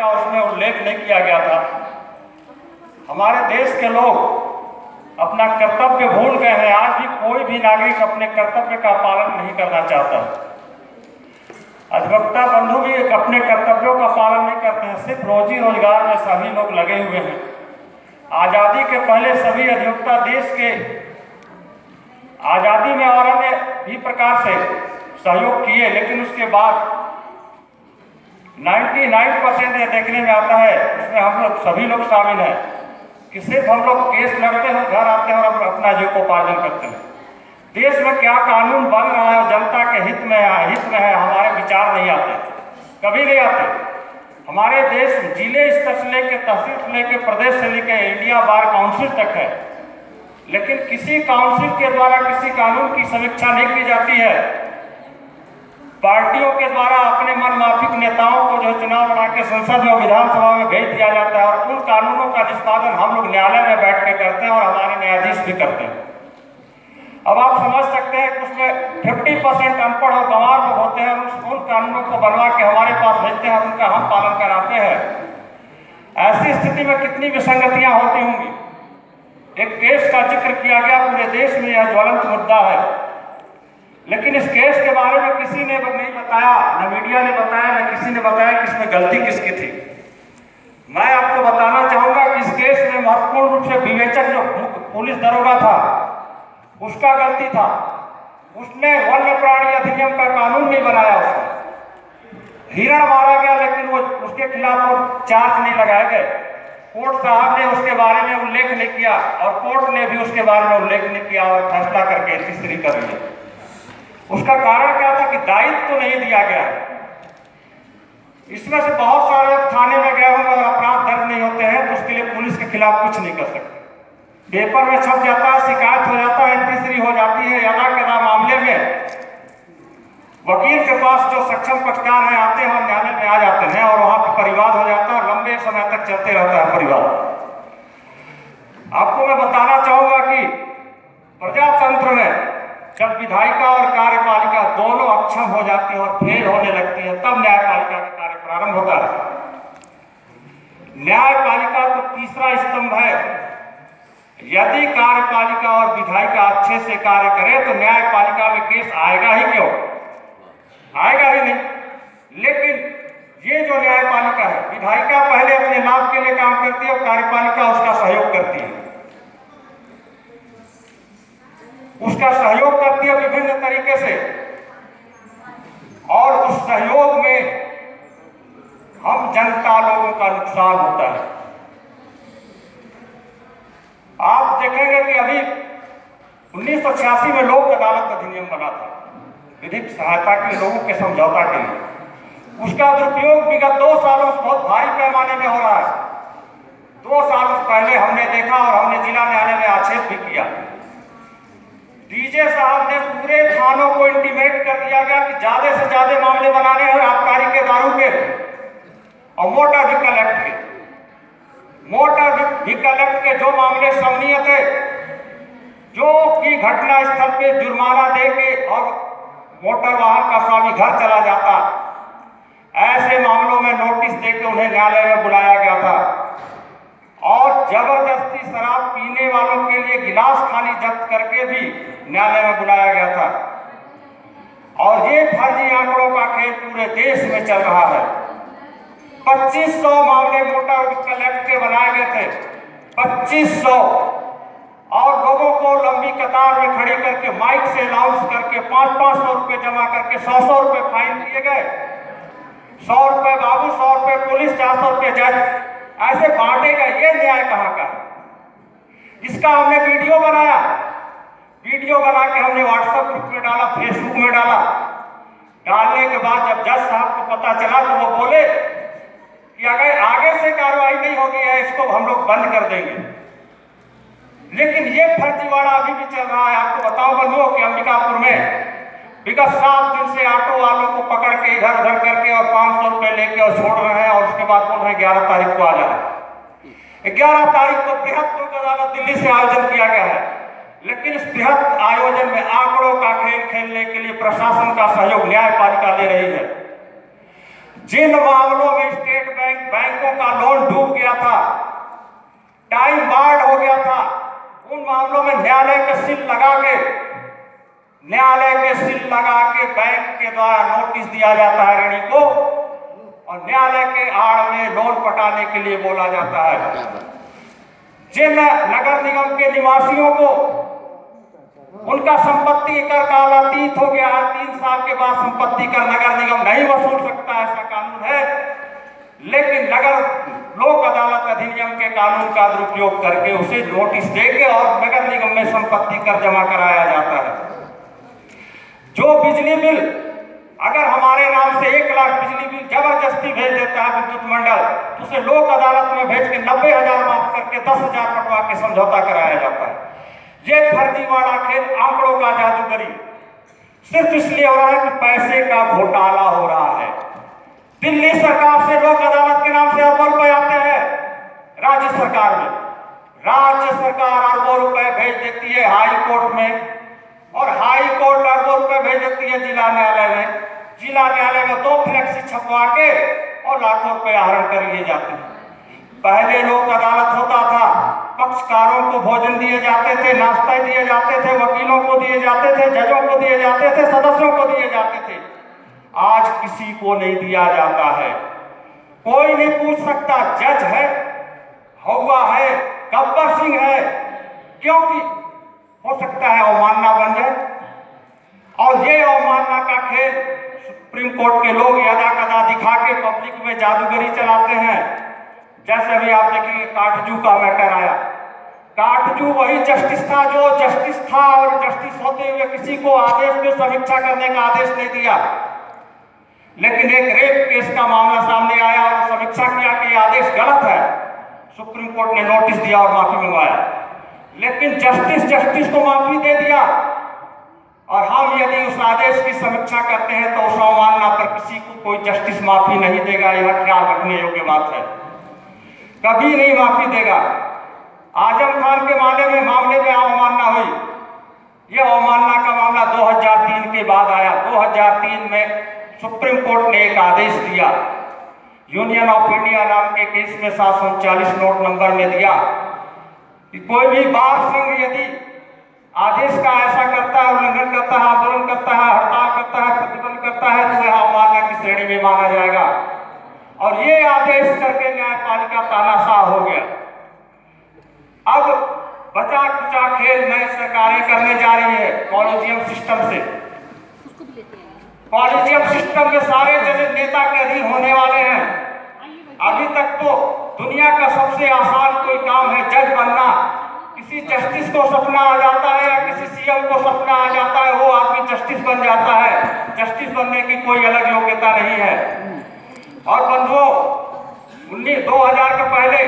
का उसमें उल्लेख नहीं किया गया था। हमारे देश के लोग अपना कर्तव्य भूल गए हैं। आज भी कोई भी नागरिक अपने कर्तव्य का पालन नहीं करना चाहता। अधिवक्ता बंधु भी अपने कर्तव्यों का पालन नहीं करते हैं। सिर्फ रोजी रोजगार में सभी लोग लगे हुए हैं। आज़ादी के पहले सभी अधिवक्ता देश के आज़ादी में और अन्य भी प्रकार से सहयोग किए, लेकिन उसके बाद 99% ये देखने में आता है, उसमें हम लोग सभी लोग शामिल हैं कि सिर्फ हम लोग केस लड़ते हैं, घर आते हैं और अपना जीविकोपार्जन करते हैं। देश में क्या कानून बन रहा है, जनता के हित में है, हमारे विचार नहीं आते, कभी नहीं आते। हमारे देश जिले स्तर से लेकर तहसील से लेकर प्रदेश से लेकर इंडिया बार काउंसिल तक है, लेकिन किसी काउंसिल के द्वारा किसी कानून की समीक्षा नहीं की जाती है। पार्टियों के द्वारा अपने मनमाफिक नेताओं को जो चुनाव लड़ा के संसद में विधानसभा में भेज दिया जाता है और उन कानूनों का निष्पादन हम लोग न्यायालय में बैठ के करते हैं और हमारे न्यायाधीश भी करते हैं। अब आप समझ सकते हैं कि उसमें 50% अनपढ़ और गंवार लोग होते हैं। उन कानूनों को बनवा के हमारे पास भेजते हैं, उनका हम पालन कराते हैं। ऐसी स्थिति में कितनी विसंगतियां होती होंगी। एक केस का जिक्र किया गया, पूरे देश में यह ज्वलंत मुद्दा है, लेकिन इस केस के बारे में किसी ने नहीं बताया, न मीडिया ने बताया, न किसी ने बताया कि इसमें गलती किसकी थी। मैं आपको बताना चाहूंगा कि इस केस में महत्वपूर्ण रूप से विवेचक जो पुलिस दरोगा था उसका गलती था। उसने वन्य प्राणी अधिनियम का कानून नहीं बनाया। उसने हिरण मारा गया, लेकिन वो उसके खिलाफ वो चार्ज नहीं लगाए गए। कोर्ट साहब ने उसके बारे में उल्लेख नहीं किया और कोर्ट ने भी उसके बारे में उल्लेख नहीं किया और फैसला करके तीसरी कर लिया। उसका कारण क्या था कि दायित्व तो नहीं दिया गया। इसमें से बहुत सारे लोग थाने में गए होंगे और अपराध दर्ज नहीं होते हैं, तो उसके लिए पुलिस के खिलाफ कुछ नहीं कर सकते। पेपर में छप जाता है, शिकायत हो जाता है, तीसरी हो जाती है। यदा मामले में वकील के पास जो सक्षम पक्षकार हैं आते हैं और न्यायालय में आ जाते हैं और वहां पर परिवाद हो जाता है, लंबे समय तक चलते रहता है परिवाद। आपको मैं बताना चाहूंगा कि प्रजातंत्र में जब विधायिका और कार्यपालिका दोनों अक्षम हो जाती है और फेल होने लगती है, तब न्यायपालिका का कार्य प्रारंभ होता है। न्यायपालिका तो तीसरा स्तंभ है। यदि कार्यपालिका और विधायिका अच्छे से कार्य करे तो न्यायपालिका में केस आएगा ही क्यों? आएगा ही नहीं। लेकिन ये जो न्यायपालिका है, विधायिका पहले अपने लाभ के लिए काम करती है और कार्यपालिका उसका सहयोग करती है। उसका सहयोग करती है विभिन्न तरीके से, और उस सहयोग में हम जनता लोगों का नुकसान होता है। आप देखेंगे कि अभी 1986 में लोक अदालत अधिनियम बना था, विधिक सहायता के लिए, लोगों के समझौता के लिए। उसका दुरुपयोग विगत 2 सालों से बहुत भारी पैमाने में हो रहा है। 2 साल पहले हमने देखा और हमने जिला न्यायालय में आक्षेप भी किया। डीजे साहब ने पूरे थानों को इंटीमेट कर दिया गया कि ज्यादा से ज्यादा मामले बनाने हैं आबकारी के, दारू के और मोटर व्हीकल एक्ट के। मोटर व्हीकल एक्ट के जो मामले समनीय थे, जो कि घटना स्थल पे जुर्माना दे के और मोटर वाहन का स्वामी घर चला जाता, ऐसे मामलों में नोटिस देके उन्हें न्यायालय में बुलाया गया था और जबरदस्ती शराब पीने वालों के लिए गिलास खाली जब्त करके भी न्यायालय में बुलाया गया था। और ये फर्जी आंकड़ों का खेल पूरे देश में चल रहा है। 2500 मामले मोटर व्हीकल एक्ट के बनाए गए थे, 2500, और लोगों को लंबी कतार में खड़ी करके माइक से अनाउंस करके 500-500 रुपए जमा करके 100-100 रुपए फाइन दिए गए। 100 रुपए बाबू, 100 रुपए पुलिस, 400 रुपए जज, ऐसे बांटे गए। ये न्याय कहाँ का? इसका हमने वीडियो बनाया, वीडियो बना के हमने व्हाट्सएप ग्रुप में डाला, फेसबुक में डाला। डालने के बाद जब जज साहब को पता चला तो वो बोले कि अगर आगे से कार्रवाई नहीं होगी है, इसको हम लोग बंद कर देंगे। लेकिन ये फर्जीवाड़ा अभी भी चल रहा है। आपको बताओ बंधुओं कि अंबिकापुर में विगत 7 दिन से ऑटो वालों को पकड़ के इधर उधर करके और 500 रुपए लेके और छोड़ रहे हैं, और उसके बाद बोल रहे हैं 11 तारीख को आ जाए। 11 तारीख को बृहद लोक अदालत दिल्ली से आयोजन किया गया है, लेकिन इस बृहद आयोजन में आंकड़ों का खेल खेलने के लिए प्रशासन का सहयोग न्यायपालिका ले रही है। जिन मामलों में स्टेट बैंक, बैंकों बैंकों का लोन डूब गया था, टाइम बार्ड हो गया था, उन मामलों में न्यायालय के सील लगा के बैंक के द्वारा नोटिस दिया जाता है ऋणी को, और न्यायालय के आड़ में लोन पटाने के लिए बोला जाता है। जिन नगर निगम के निवासियों को उनका संपत्ति कर कालातीत हो गया है, 3 साल के बाद संपत्ति कर नगर निगम नहीं वसूल सकता, ऐसा कानून है, लेकिन लोक अदालत अधिनियम के कानून का दुरुपयोग करके उसे नोटिस देके और नगर निगम में संपत्ति कर जमा कराया जाता है। जो बिजली बिल अगर हमारे नाम से 1 लाख बिजली बिल जबरदस्ती भेज देता है विद्युत मंडल, तो उसे लोक अदालत में भेज के 90,000 माफ करके 10,000 कटवा के समझौता कराया जाता है। ये फर्जीवाड़ा खेल, आंकड़ों का जादूगरी सिर्फ इसलिए हो रहा है कि पैसे का घोटाला हो रहा है। दिल्ली सरकार से लोक अदालत के नाम से अरबों रुपए आते हैं राज्य सरकार में, राज्य सरकार अरबों रुपए भेज देती है हाई कोर्ट में, और हाई कोर्ट अरबों रुपए भेज देती है जिला न्यायालय में। जिला न्यायालय में 2 फ्लेक्सी छपवा के और लाखों रुपए आहरण कर लिए जाते हैं। पहले लोक अदालत होता था, पक्षकारों को भोजन दिए जाते थे, नाश्ता दिए जाते थे, वकीलों को दिए जाते थे, जजों को दिए जाते थे, सदस्यों को दिए जाते थे। आज किसी को नहीं दिया जाता है। कोई नहीं पूछ सकता जज है, हौवा है, गब्बर सिंह है, क्योंकि हो सकता है अवमानना बन जाए। और ये अवमानना का खेल सुप्रीम कोर्ट के लोग यदा कदा दिखा के पब्लिक में जादूगरी चलाते हैं। जैसे अभी आप देखिए काटजू का मैटर आया, काटजू वही जस्टिस था जो जस्टिस था, और जस्टिस होते हुए किसी को आदेश में समीक्षा करने का आदेश नहीं दिया। लेकिन एक रेप केस का मामला सामने आया और समीक्षा किया कि आदेश गलत है, सुप्रीम कोर्ट ने नोटिस दिया और माफी मंगवाया। लेकिन जस्टिस को माफी दे दिया, और हम यदि उस आदेश की समीक्षा करते हैं तो उस अवमानना पर किसी को कोई जस्टिस माफी नहीं देगा। यह ख्याल रखने योग्य बात है, कभी नहीं माफी देगा। आजम खान के मामले में अवमानना हुई। यह अवमानना का मामला 2003 के बाद आया। 2003 में सुप्रीम कोर्ट ने एक आदेश दिया, यूनियन ऑफ इंडिया नाम के केस में 739 नोट नंबर में दिया कि कोई भी बार संघ यदि आदेश का ऐसा करता है, उल्लंघन करता है, आंदोलन करता है, हड़ताल करता है, प्रतिबंध करता है, तो वह अवमानना की श्रेणी में माना जाएगा। और ये आदेश करके न्यायपालिका तानाशाह हो गया। अब बचा कुचा खेल नई सरकारें करने जा रही है कॉलेजियम सिस्टम से। कॉलेजियम सिस्टम में सारे जज नेता के अधीन होने वाले हैं। अभी तक तो दुनिया का सबसे आसान कोई काम है जज बनना। किसी जस्टिस को सपना आ जाता है या किसी सीएम को सपना आ जाता है, वो आदमी जस्टिस बन जाता है। जस्टिस बनने की कोई अलग योग्यता नहीं है। और बंधुओं, 2000 के पहले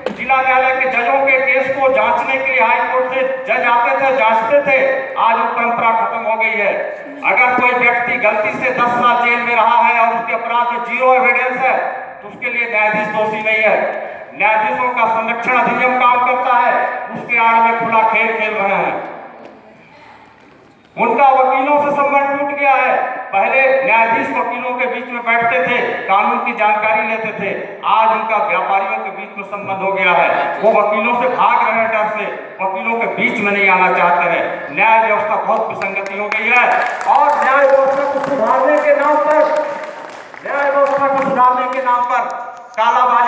जिला न्यायालय के जजों के केस को जांचने के लिए हाई कोर्ट से जज आते थे, जांचते थे। आज वो परंपरा खत्म हो गई है। अगर कोई व्यक्ति गलती से 10 साल जेल में रहा है और उसके अपराध में 0 एविडेंस है, तो उसके लिए न्यायाधीश दोषी नहीं है। न्यायाधीशों का संरक्षण अधिनियम काम करता है, उसके आड़ में खुला खेल खेल रहे हैं। उनका वकीलों से संबंध टूट गया है। पहले न्यायाधीश वकीलों के बीच में बैठते थे, कानून की जानकारी लेते थे। आज उनका व्यापारियों के बीच में संबंध हो गया है। वो वकीलों से भाग रहे हैं, डर से वकीलों के बीच में नहीं आना चाहते हैं। न्याय व्यवस्था बहुत विसंगति हो गई है, और न्याय व्यवस्था को सुधारने के नाम पर कालाबाजारी